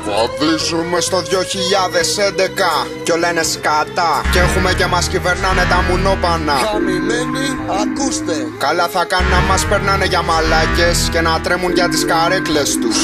Βαδίζουμε στο 2011 κι όλα είναι σκατά. Και έχουμε και μας κυβερνάνε τα μουνόπανα. Χαμημένοι, ακούστε. Καλά θα κάνουν να μας περνάνε για μαλάκες και να τρέμουν για τις καρέκλες τους.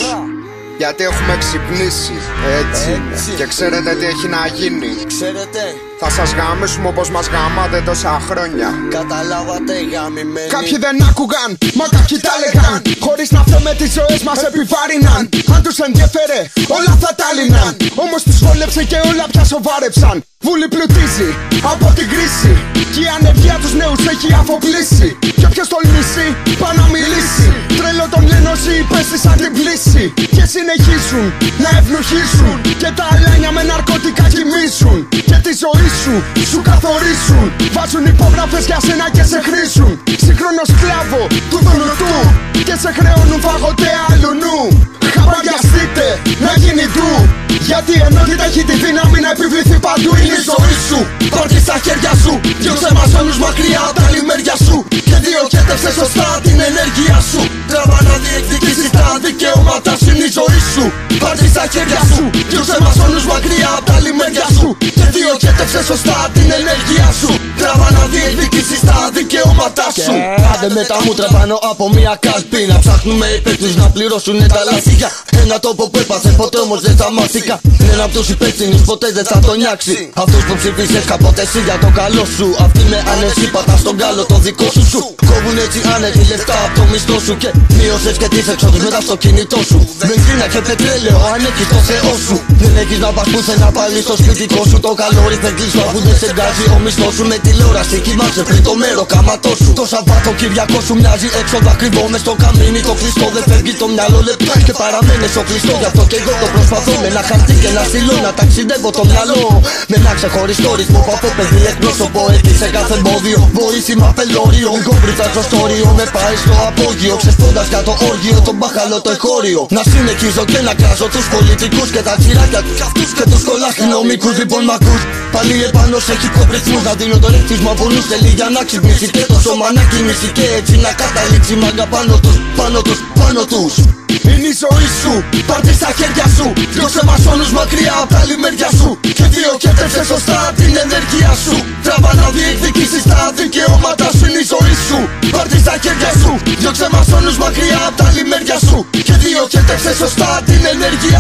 Γιατί έχουμε ξυπνήσει, έτσι. Και ξέρετε τι έχει να γίνει. Ξέρετε, θα σας γαμίσουμε όπως μας γαμάτε τόσα χρόνια. καταλάβατε γαμημένοι. Κάποιοι δεν άκουγαν, μα κάποιοι τα λέγαν. Χωρίς να φταίμε τις ζωές μας επιβάρυναν. Αν τους ενδιαφέρε όλα θα τα λύναν. Όμως τους βόλεψε και όλα πια σοβάρεψαν. Βούλη πλουτίζει από την κρίση και η ανεργία τους νέους έχει αφοπλίσει. Και όποιος τολμήσει πάει να μιλήσει. Τρέλο τον λένε όσοι υπέστησαν την πλήση. Και συνεχίζουν να ευνουχίσουν και τα αλάνια με ναρκωτικά κοιμήσουν. Και τη ζωή σου καθορίσουν. Βάζουν υπόγραφες για σένα και σε χρήσουν. Σύγχρονο σκλάβο του δουνουτού και σε χρεώνουν φαγωτέα αλουνού. Χαπαγιαστείτε να γίνει ντου. Γιατί η ενότητα έχει τη δύναμη να επιβληθεί παντού. Είναι η ζωή σου, πάρ' στα χέρια σου. Διώξε μας όλους μακριά απ' τα άλλη μεριά σου. Και διοχέτευσε σωστά την ενέργεια σου. Τράβα να διεκδικήσεις τα δικαιώματα σου. Είναι η ζωή σου, πάρ' στα χέρια σου. Διώξε μας όλους μακριά απ' τα άλλη μεριά σου. Και διοχέτευσε σωστά την ενέργεια σου. Τράβα να διεκδικήσεις τα δικαιώματα σου. Άντε με τα μούτρα πάνω από μια κάλπη. Να ψάχνουμε υπέκτους να πληρώσουνε τα λάστιχα. Ένα τόπο που έπασε ποτέ όμως δεν σταμάτηκα. Είναι απ' τους υπεύθυνους ποτέ δεν θα τον νιάξει. Αυτούς που ψηφίσες κάποτε εσύ για το καλό σου. Αυτοί με άνεση πατά στον κάλο το δικό σου. Κόβουν έτσι άνεση λεφτά απ' το μισθό σου. Και μείωσες και τις εξόδους μετά στο κινητό σου. Βενζίνα και πετρέλαιο αν έχεις το Θεό σου. Δεν έχεις να πας πουθενά πάλι στο σπιτικό σου. Το καλόρι θα κλείσω αφού δεν σε βγάζει ο μισθός σου. Με τηλεόραση κοιμάσαι πριν το μέρο καματό σου. Το Σαββάτο Κυριακό σου μοιάζει έξοδο ακριβό. Μες στο καμίνι το κλειστό δεν φεύγει το μυαλό λεπτό. Και παραμένει στο κλειστό γι' αυτό και εγώ το προσπαθώ. Με ένα χαρτί και ένα στυλό να ταξιδεύω το μυαλό. Με ένα ξεχωριστό ρυθμό που από παιδί εκπρόσωπο έχει σε κάθε εμπόδιο. Βοήθημα πελώριο. Εγώ βρήκα στο όριο με πάει στο απόγειο. Ξεσπώντας για το όργιο, τον μπάχαλο το εχώριο. Να συνεχίζω και να κράζω τους πολιτικούς και τα τσιράκια τους αυτούς και τους κολάχνομικούς. Λοιπόν μ' ακούς, πάλι επάνω σε χικοπριθμούς. Να δίνω το ρεύτισμα από νους θέλει για να ξυπνήσει. Και το σώμα να κινήσει και έτσι να καταλήξει μάγκα πάνω τους, πάνω τους. Είναι η ζωή σου, πάρ' στα χέρια σου. Διώξε μας όλους μακριά απ' τα άλλη μεριά σου. Και διοχέτευσε σωστά την ενέργεια σου. Τράβα να διεκδικήσεις τα δικαιώματα σου. Είναι η ζωή σου, πάρ' στα χέρια σου. Διώξε μας όλους μακριά απ' τα άλλη μεριά σου. Και διοχέτευσε σωστά την ενέργεια